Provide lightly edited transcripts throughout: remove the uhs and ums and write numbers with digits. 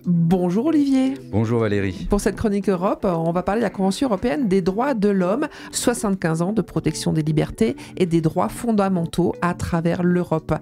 Bonjour Olivier. Bonjour Valérie. Pour cette chronique Europe, on va parler de la Convention européenne des droits de l'homme, 75 ans de protection des libertés et des droits fondamentaux à travers l'Europe.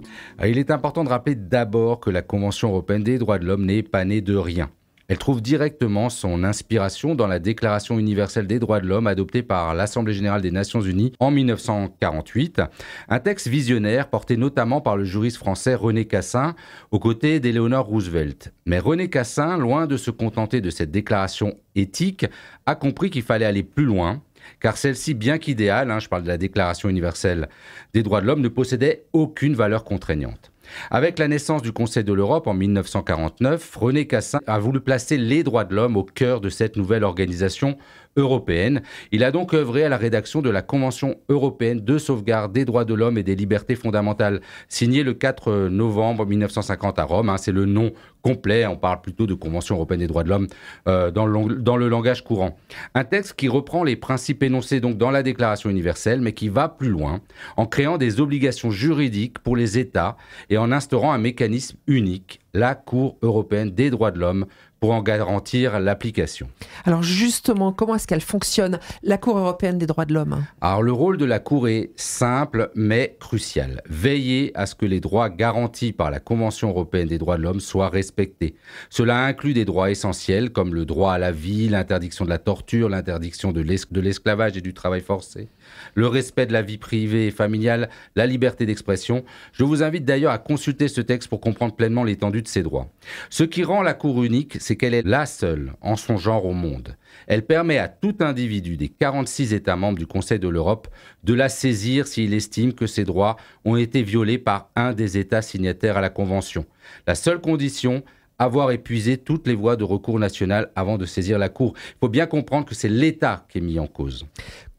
Il est important de rappeler d'abord que la Convention européenne des droits de l'homme n'est pas née de rien. Elle trouve directement son inspiration dans la Déclaration universelle des droits de l'homme adoptée par l'Assemblée générale des Nations unies en 1948. Un texte visionnaire porté notamment par le juriste français René Cassin aux côtés d'Eleanor Roosevelt. Mais René Cassin, loin de se contenter de cette déclaration éthique, a compris qu'il fallait aller plus loin. Car celle-ci, bien qu'idéale, je parle de la Déclaration universelle des droits de l'homme, ne possédait aucune valeur contraignante. Avec la naissance du Conseil de l'Europe en 1949, René Cassin a voulu placer les droits de l'homme au cœur de cette nouvelle organisation européenne. Il a donc œuvré à la rédaction de la Convention européenne de sauvegarde des droits de l'homme et des libertés fondamentales, signée le 4 novembre 1950 à Rome. C'est le nom complet, on parle plutôt de Convention européenne des droits de l'homme dans le langage courant. Un texte qui reprend les principes énoncés donc dans la Déclaration universelle, mais qui va plus loin, en créant des obligations juridiques pour les États et en instaurant un mécanisme unique, la Cour européenne des droits de l'homme, pour en garantir l'application. Alors justement, comment est-ce qu'elle fonctionne, la Cour européenne des droits de l'homme ? Alors le rôle de la Cour est simple mais crucial. Veiller à ce que les droits garantis par la Convention européenne des droits de l'homme soient respectés. Cela inclut des droits essentiels comme le droit à la vie, l'interdiction de la torture, l'interdiction de l'esclavage et du travail forcé, le respect de la vie privée et familiale, la liberté d'expression. Je vous invite d'ailleurs à consulter ce texte pour comprendre pleinement l'étendue de ces droits. Ce qui rend la Cour unique, c'est qu'elle est la seule en son genre au monde. Elle permet à tout individu des 46 États membres du Conseil de l'Europe de la saisir s'il estime que ses droits ont été violés par un des États signataires à la Convention. La seule condition, avoir épuisé toutes les voies de recours nationales avant de saisir la Cour. Il faut bien comprendre que c'est l'État qui est mis en cause.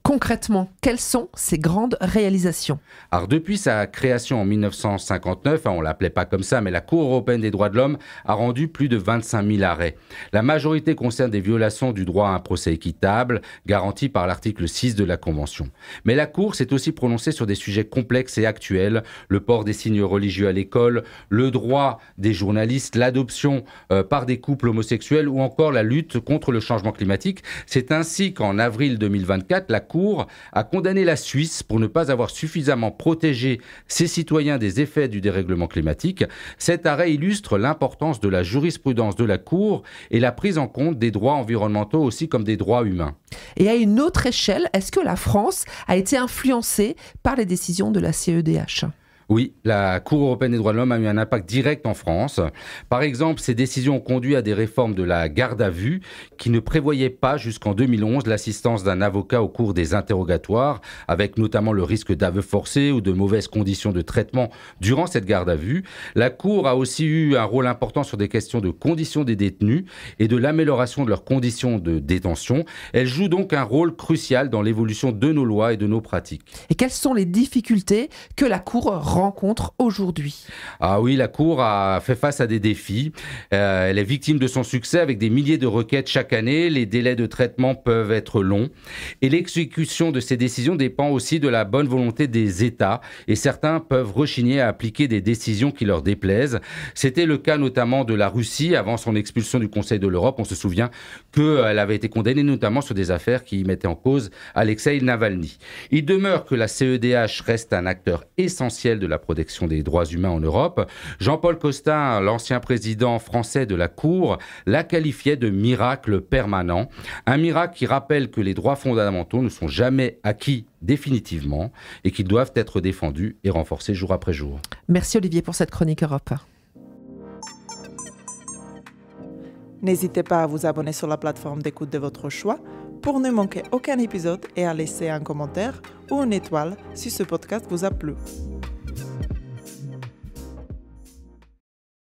Concrètement, quelles sont ces grandes réalisations ? Alors depuis sa création en 1959, on ne l'appelait pas comme ça, mais la Cour européenne des droits de l'homme a rendu plus de 25 000 arrêts. La majorité concerne des violations du droit à un procès équitable, garanti par l'article 6 de la Convention. Mais la Cour s'est aussi prononcée sur des sujets complexes et actuels, le port des signes religieux à l'école, le droit des journalistes, l'adoption par des couples homosexuels ou encore la lutte contre le changement climatique. C'est ainsi qu'en avril 2024, la Cour a condamné la Suisse pour ne pas avoir suffisamment protégé ses citoyens des effets du dérèglement climatique. Cet arrêt illustre l'importance de la jurisprudence de la Cour et la prise en compte des droits environnementaux aussi comme des droits humains. Et à une autre échelle, est-ce que la France a été influencée par les décisions de la CEDH ? Oui, la Cour européenne des droits de l'homme a eu un impact direct en France. Par exemple, ces décisions ont conduit à des réformes de la garde à vue qui ne prévoyaient pas jusqu'en 2011 l'assistance d'un avocat au cours des interrogatoires, avec notamment le risque d'aveu forcé ou de mauvaises conditions de traitement durant cette garde à vue. La Cour a aussi eu un rôle important sur des questions de conditions des détenus et de l'amélioration de leurs conditions de détention. Elle joue donc un rôle crucial dans l'évolution de nos lois et de nos pratiques. Et quelles sont les difficultés que la Cour rencontre aujourd'hui ? Ah oui, la Cour a fait face à des défis. Elle est victime de son succès avec des milliers de requêtes chaque année. Les délais de traitement peuvent être longs. Et l'exécution de ces décisions dépend aussi de la bonne volonté des États. Et certains peuvent rechigner à appliquer des décisions qui leur déplaisent. C'était le cas notamment de la Russie avant son expulsion du Conseil de l'Europe. On se souvient qu'elle avait été condamnée notamment sur des affaires qui mettaient en cause Alexeï Navalny. Il demeure que la CEDH reste un acteur essentiel de la protection des droits humains en Europe. Jean-Paul Costin, l'ancien président français de la Cour, la qualifiait de miracle permanent. Un miracle qui rappelle que les droits fondamentaux ne sont jamais acquis définitivement et qu'ils doivent être défendus et renforcés jour après jour. Merci Olivier pour cette chronique Europe. N'hésitez pas à vous abonner sur la plateforme d'écoute de votre choix pour ne manquer aucun épisode et à laisser un commentaire ou une étoile si ce podcast vous a plu.